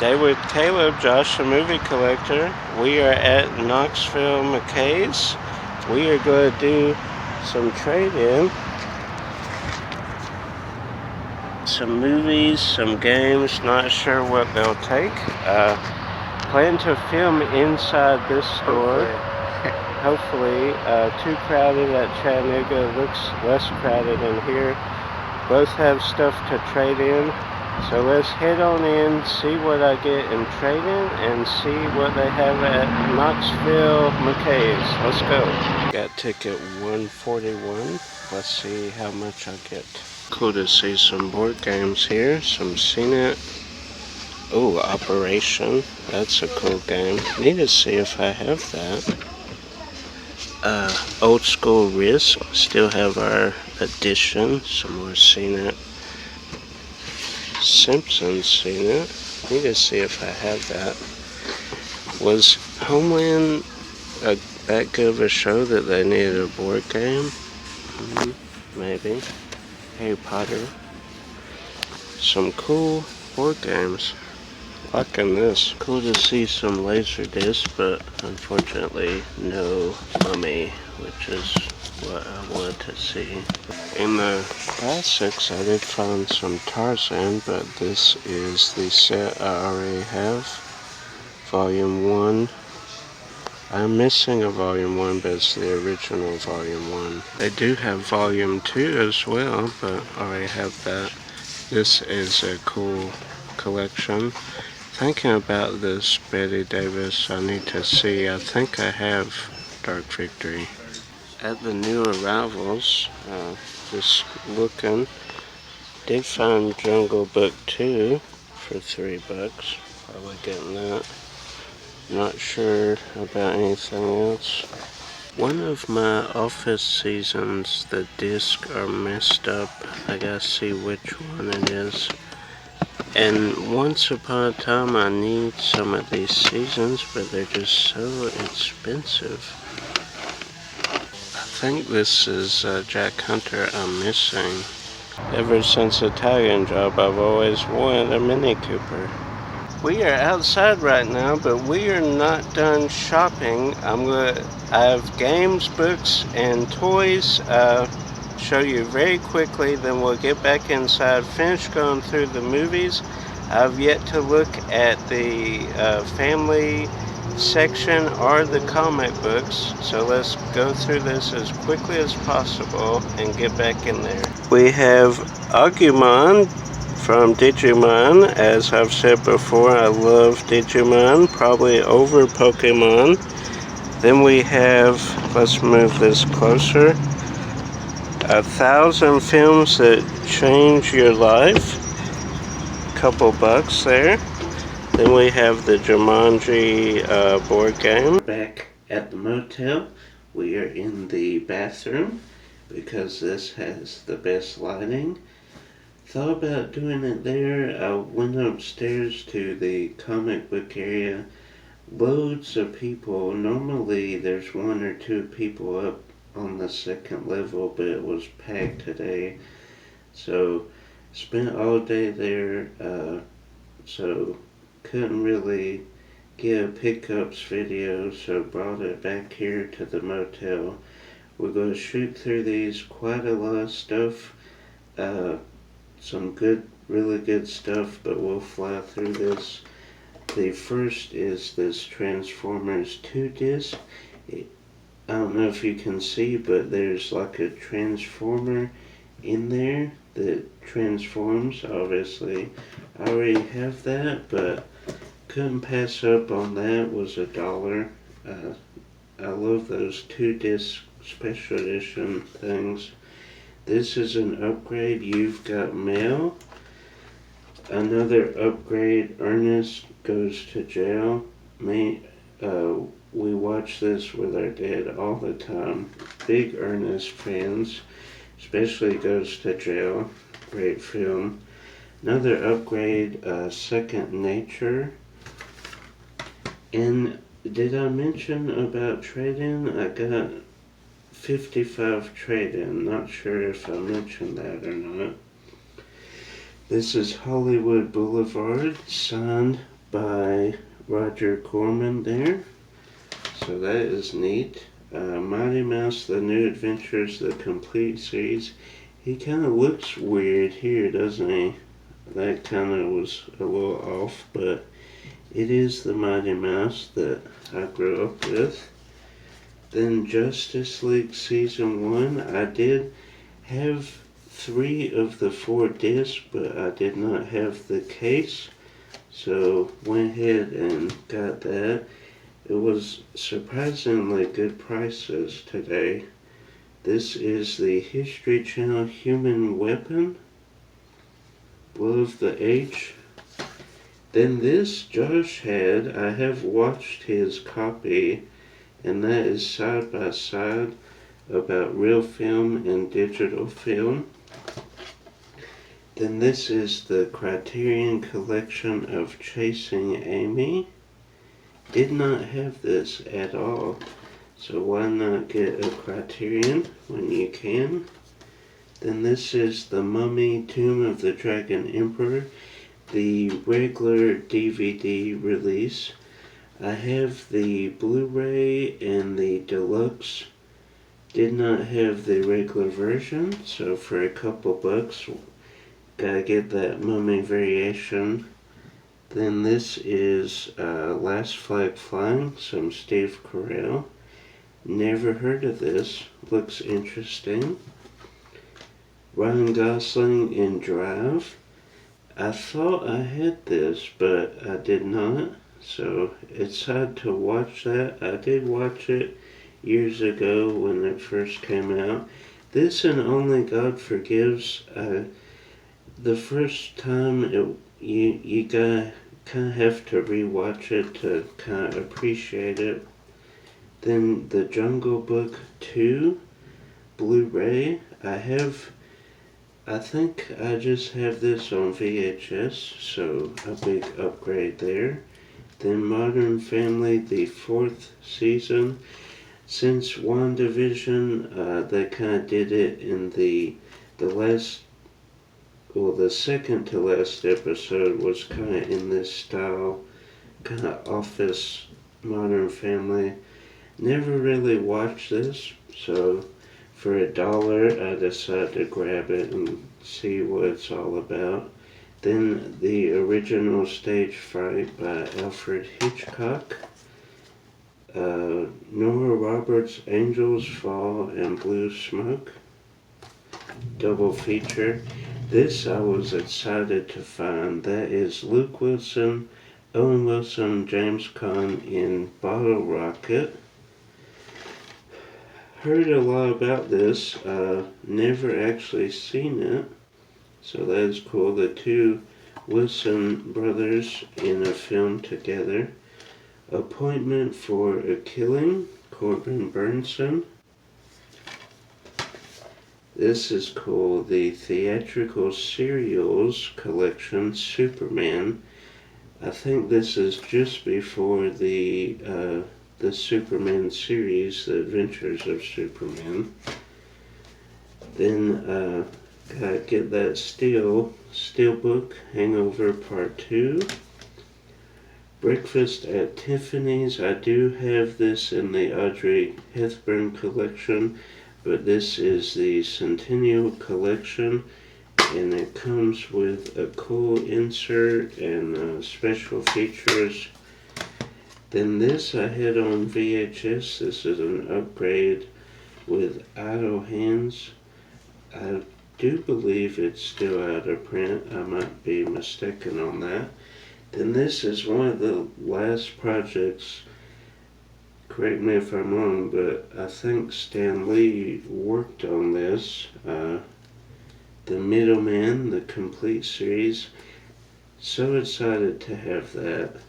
Today with Caleb, Josh, the movie collector. We are at Knoxville Mckays. We are going to do some trade-in. Some movies, some games, not sure what they'll take. Plan to film inside this store. Hopefully. Too crowded at Chattanooga, looks less crowded in here. Both have stuff to trade in. So let's head on in, see what I get in trade-in, and see what they have at Knoxville Mckays. Let's go. Got ticket 141. Let's see how much I get. Cool to see some board games here. Some CNET. Oh, Operation. That's a cool game. Need to see if I have that. Old School Risk. Still have our edition. Some more CNET. Simpsons seen it. Need to see if I have that. Was Homeland that good of a show that they needed a board game? Maybe. Harry Potter. Some cool board games. Liking this. Cool to see some laser discs, but unfortunately no Mummy, which is what I wanted to see. In the classics, I did find some Tarzan, but this is the set I already have. Volume 1. I'm missing a Volume 1, but it's the original Volume 1. They do have Volume 2 as well, but I already have that. This is a cool collection. Thinking about this Betty Davis, I need to see. I think I have Dark Victory. At the new arrivals, just looking, did find Jungle Book 2 for $3. Probably getting that. Not sure about anything else. One of my Office seasons, the discs are messed up. I gotta see which one it is. And once upon a time, I need some of these seasons, but they're just so expensive. I think this is Jack Hunter I'm missing. Ever since Italian Job, I've always wanted a Mini Cooper. We are outside right now, but we are not done shopping. I have games, books, and toys. Show you very quickly, then we'll get back inside, finish going through the movies. I've yet to look at the family section or the comic books, so let's go through this as quickly as possible and get back in there. We have Agumon from Digimon. As I've said before, I love Digimon, probably over Pokemon. Then we have, let's move this closer, 1,000 films that change your life. Couple bucks there. Then we have the Jumanji board game. Back at the motel, we are in the bathroom because this has the best lighting. Thought about doing it there. I went upstairs to the comic book area. Loads of people. Normally there's 1 or 2 people up on the second level, but it was packed today. So spent all day there, so couldn't really get a pickups video, so brought it back here to the motel. We're going to shoot through these, quite a lot of stuff, some good, really good stuff, but we'll fly through this. The first is this Transformers 2 disc. I don't know if you can see, but there's like a Transformer in there that transforms. Obviously I already have that, but couldn't pass up on that. Was $1. I love those 2 disc special edition things. This is an upgrade. You've Got Mail. Another upgrade. Ernest Goes to Jail. We watch this with our dad all the time. Big Ernest fans, especially Goes to Jail. Great film. Another upgrade, Second Nature. And did I mention about trade-in? I got 55 trade-in. Not sure if I mentioned that or not. This is Hollywood Boulevard, signed by Roger Corman there. So that is neat. Mighty Mouse, The New Adventures, the complete series. He kind of looks weird here, doesn't he? That kind of was a little off, but it is the Mighty Mouse that I grew up with. Then Justice League Season 1. I did have 3 of the 4 discs, but I did not have the case. So went ahead and got that. It was surprisingly good prices today. This is the History Channel Human Weapon. Blow of the Age. Then this Josh had, I have watched his copy, and that is side by side about real film and digital film. Then this is the Criterion Collection of Chasing Amy. Did not have this at all, so why not get a Criterion when you can? Then this is the Mummy Tomb of the Dragon Emperor, the regular DVD release. I have the Blu-ray and the deluxe. Did not have the regular version, so for a couple bucks, gotta get that Mummy variation. Then this is Last Flag Flying, some Steve Carell. Never heard of this, looks interesting. Ryan Gosling in Drive. I thought I had this, but I did not, so it's sad to watch that. I did watch it years ago when it first came out. This and Only God Forgives, the first time you gotta kind of have to rewatch it to kind of appreciate it. Then The Jungle Book 2 Blu-ray. I think I just have this on VHS, so a big upgrade there. Then Modern Family, the 4th season. Since WandaVision, they kind of did it in the second to last episode was kind of in this style, kind of Office, Modern Family. Never really watched this, so for $1 I decided to grab it and see what it's all about. Then the original Stage Fright by Alfred Hitchcock. Nora Roberts' Angels Fall and Blue Smoke. Double feature. This I was excited to find. That is Luke Wilson, Owen Wilson, James Caan in Bottle Rocket. Heard a lot about this, never actually seen it, so that is cool. The two Wilson brothers in a film together. Appointment for a Killing, Corbin Burnson. This is cool. The Theatrical Serials Collection, Superman. I think this is just before the Superman series, The Adventures of Superman. Then gotta get that Steelbook, Hangover Part 2. Breakfast at Tiffany's. I do have this in the Audrey Hepburn collection, but this is the Centennial collection, and it comes with a cool insert and special features. Then this I had on VHS. This is an upgrade with Idle Hands. I do believe it's still out of print. I might be mistaken on that. Then this is one of the last projects, correct me if I'm wrong, but I think Stan Lee worked on this. The Middleman, the complete series. So excited to have that.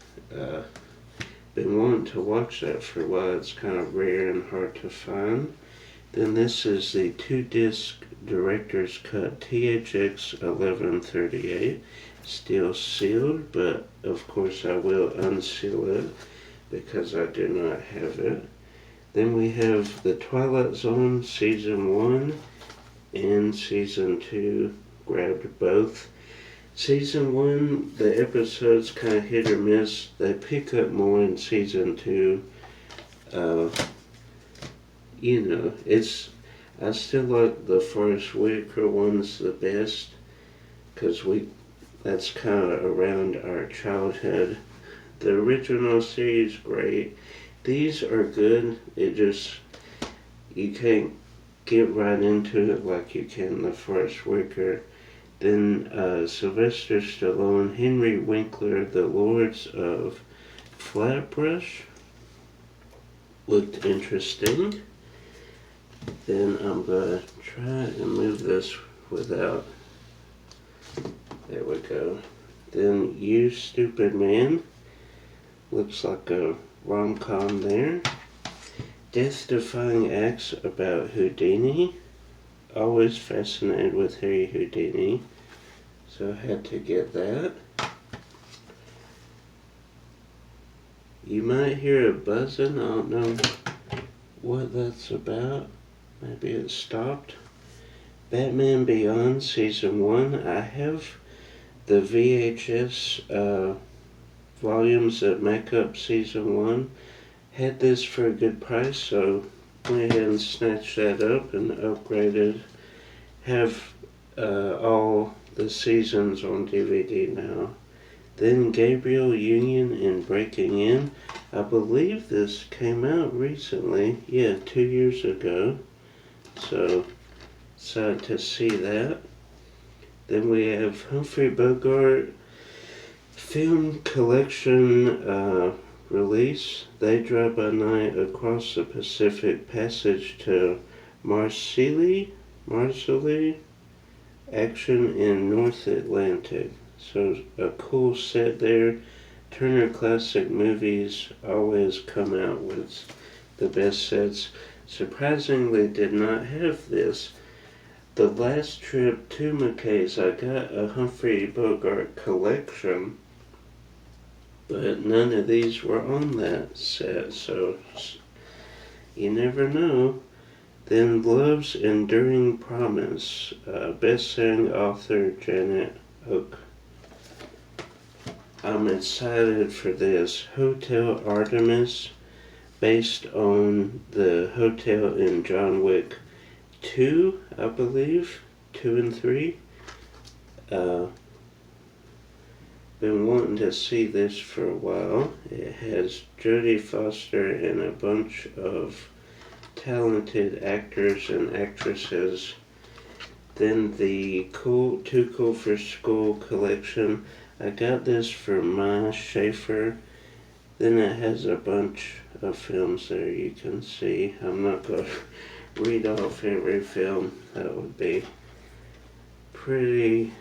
Been wanting to watch that for a while. It's kind of rare and hard to find. Then this is the 2-disc Director's Cut THX 1138. Still sealed, but of course I will unseal it because I do not have it. Then we have The Twilight Zone Season 1 and Season 2. Grabbed both. Season 1, the episodes kind of hit or miss. They pick up more in Season 2. I still like the Forrest Whitaker ones the best, because that's kind of around our childhood. The original series, great. These are good. You can't get right into it like you can the Forrest Whitaker. Then Sylvester Stallone, Henry Winkler, the Lords of Flatbush looked interesting. Then I'm going to try and move this without. There we go. Then You Stupid Man. Looks like a rom-com there. Death-defying acts about Houdini. Always fascinated with Harry Houdini. So I had to get that. You might hear a buzzing. I don't know what that's about. Maybe it stopped. Batman Beyond Season 1. I have the VHS volumes that make up Season 1. Had this for a good price, so went ahead and snatched that up and upgraded. Have all the seasons on DVD now. Then Gabriel Union and Breaking In. I believe this came out recently. Yeah, 2 years ago. So, excited to see that. Then we have Humphrey Bogart film collection release. They Drive by Night Across the Pacific Passage to Marseille, action in North Atlantic. So a cool set there. Turner Classic Movies always come out with the best sets. Surprisingly did not have this. The last trip to Mckays, I got a Humphrey Bogart collection, but none of these were on that set, so you never know. Then Love's Enduring Promise, best-selling author Janet Oak. I'm excited for this. Hotel Artemis, based on the hotel in John Wick 2, I believe, 2 and 3. Been wanting to see this for a while. It has Jodie Foster and a bunch of talented actors and actresses. Then the Too Cool for School collection. I got this for Ma Schaefer. Then it has a bunch of films there you can see. I'm not going to read off every film. That would be pretty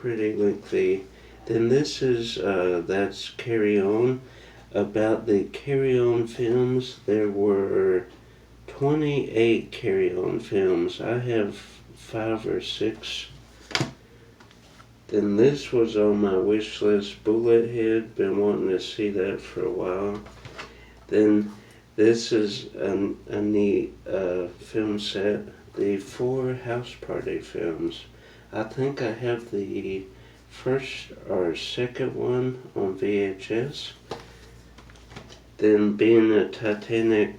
lengthy. Then this is, that's Carry On. About the Carry On films, there were 28 Carry On films. I have 5 or 6. Then this was on my wish list, Bullet Head. Been wanting to see that for a while. Then this is a neat film set. The 4 House Party films. I think I have the first or second one on VHS. Then being a Titanic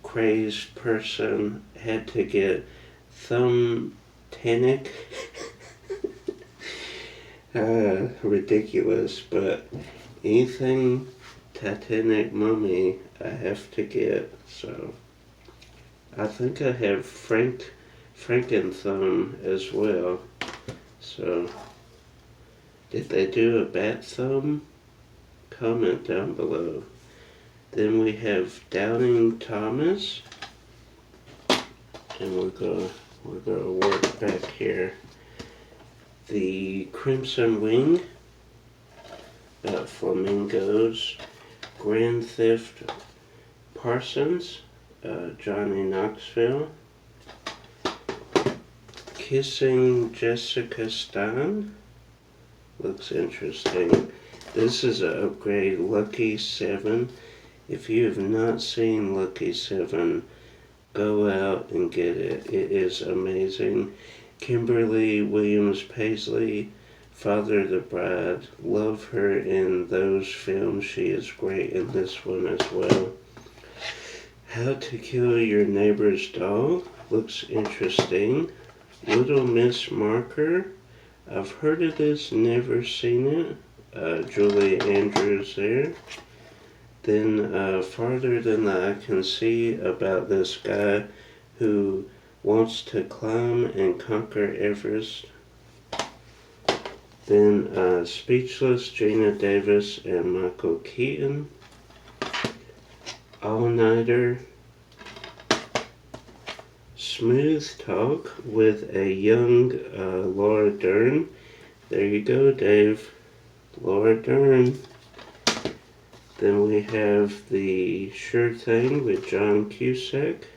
crazed person, had to get Thumbtanic. Ridiculous, but anything Titanic Mummy I have to get. So I think I have Frankenthumb as well. So did they do a bat thumb? Comment down below. Then we have Doubting Thomas, and we're gonna work back here. The Crimson Wing, Flamingos, Grand Theft Parsons, Johnny Knoxville, Kissing Jessica Stein, looks interesting. This is an upgrade, Lucky 7. If you have not seen Lucky 7, go out and get it. It is amazing. Kimberly Williams Paisley, Father the Bride. Love her in those films. She is great in this one as well. How to Kill Your Neighbor's Dog. Looks interesting. Little Miss Marker. I've heard of this, never seen it. Julie Andrews there. Then Farther Than the Eye Can See, about this guy who wants to climb and conquer Everest. Then Speechless, Gina Davis and Michael Keaton. All Nighter. Smooth Talk with a young Laura Dern. There you go, Dave. Laura Dern. Then we have The Sure Thing with John Cusack.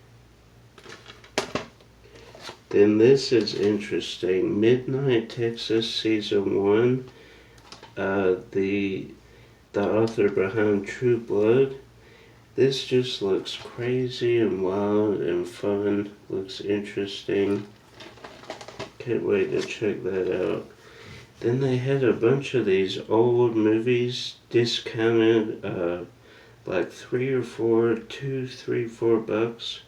Then this is interesting. Midnight Texas Season 1. The author behind True Blood. This just looks crazy and wild and fun. Looks interesting. Can't wait to check that out. Then they had a bunch of these old movies discounted, like 3 or 4, 2, 3, $4.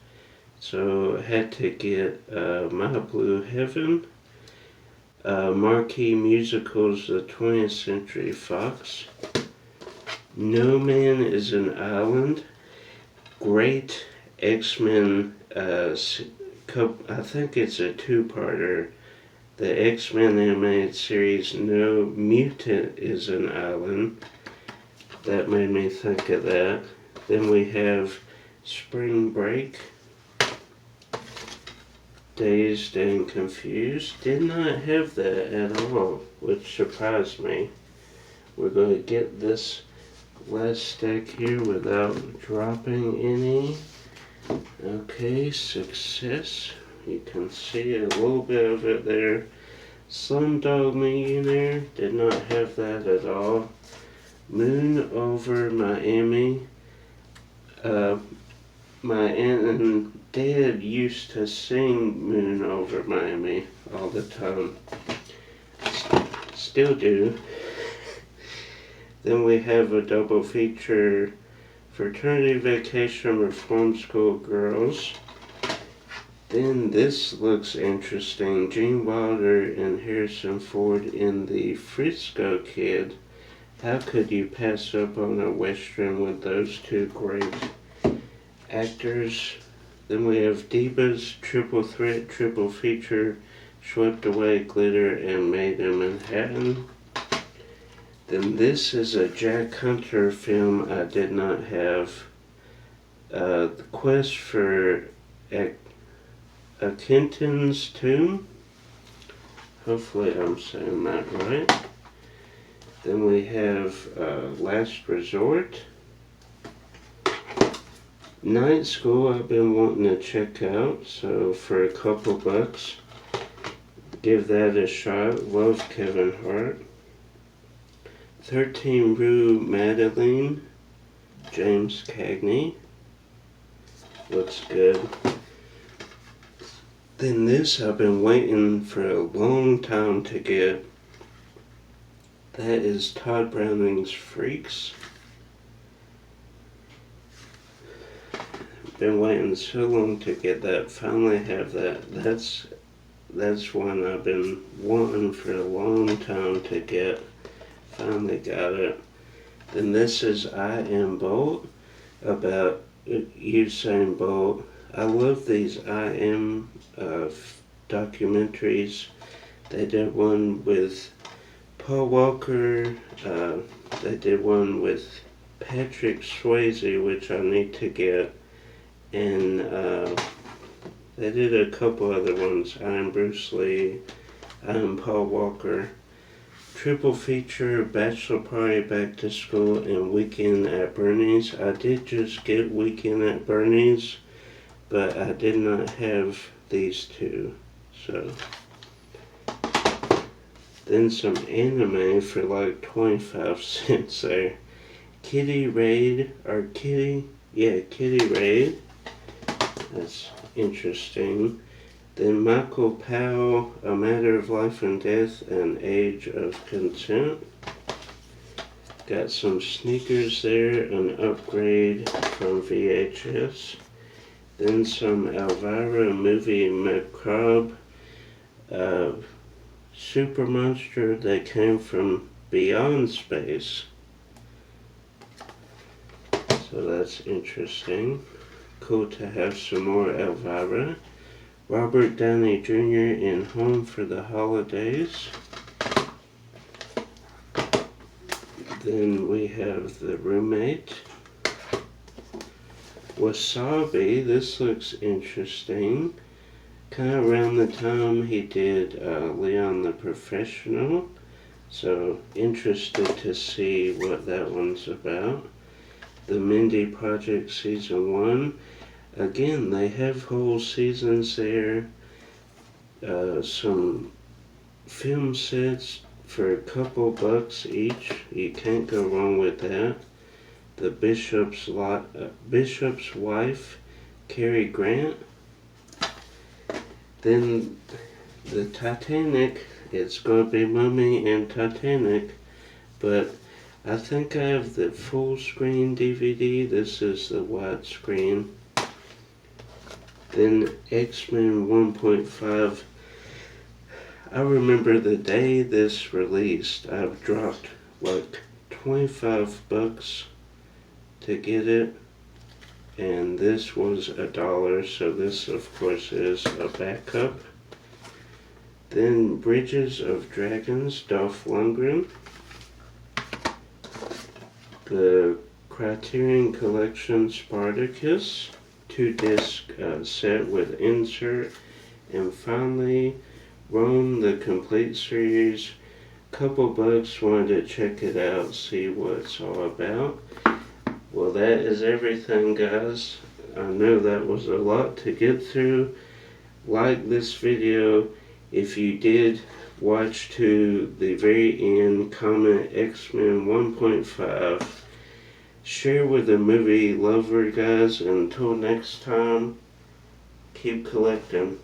So I had to get My Blue Heaven, Marquee Musicals, the 20th Century Fox, No Man is an Island, great X-Men, I think it's a two-parter, the X-Men animated series No Mutant is an Island. That made me think of that. Then we have Spring Break, Dazed and Confused. Did not have that at all, which surprised me. We're going to get this last stack here without dropping any. Okay, Success. You can see a little bit of it there. Slumdog Millionaire. Did not have that at all. Moon Over Miami. My aunt and dad used to sing Moon Over Miami all the time. Still do. Then we have a double feature, Fraternity Vacation Reform School Girls. Then this looks interesting. Gene Wilder and Harrison Ford in The Frisco Kid. How could you pass up on a Western with those two great actors? Then we have Divas, Triple Threat, Triple Feature, Swept Away, Glitter, and Made in Manhattan. Then this is a Jack Hunter film I did not have. The Quest for Akhenaten's Tomb. Hopefully I'm saying that right. Then we have Last Resort. Night School I've been wanting to check out, so for a couple bucks, give that a shot. Love Kevin Hart. 13 Rue Madeline, James Cagney. Looks good. Then this I've been waiting for a long time to get. That is Todd Browning's Freaks. Been waiting so long to get that. Finally have that. That's one I've been wanting for a long time to get. Finally got it. Then this is I Am Bolt, about Usain Bolt. I love these I Am documentaries. They did one with Paul Walker. They did one with Patrick Swayze, which I need to get. And they did a couple other ones. I Am Bruce Lee, I Am Paul Walker. Triple feature, Bachelor Party, Back to School, and Weekend at Bernie's. I did just get Weekend at Bernie's, but I did not have these two. So then some anime for like 25 cents there. Kitty Raid, or Kitty Raid. That's interesting. Then Michael Powell, A Matter of Life and Death and Age of Consent. Got some sneakers there, an upgrade from VHS. Then some Elvira movie Macabre super monster that came from beyond space. So that's interesting. Cool to have some more Elvira. Robert Downey Jr. in Home for the Holidays. Then we have The Roommate. Wasabi, this looks interesting. Kind of around the time he did Leon the Professional. So interested to see what that one's about. The Mindy Project Season 1. Again, they have whole seasons there. Some film sets for a couple bucks each. You can't go wrong with that. The Bishop's Wife, Cary Grant. Then the Titanic. It's going to be Mummy and Titanic, but I think I have the full screen DVD. This is the widescreen. Then X-Men 1.5. I remember the day this released, I've dropped like 25 bucks to get it, and this was $1, so this of course is a backup. Then Bridges of Dragons, Dolph Lundgren. The Criterion Collection Spartacus, 2-disc set with insert. And finally, Rome, the complete series. Couple bucks, wanted to check it out, see what it's all about. Well, that is everything, guys. I know that was a lot to get through. Like this video if you did watch to the very end. Comment X-Men 1.5. Share with the movie lover, guys. Until next time, keep collecting.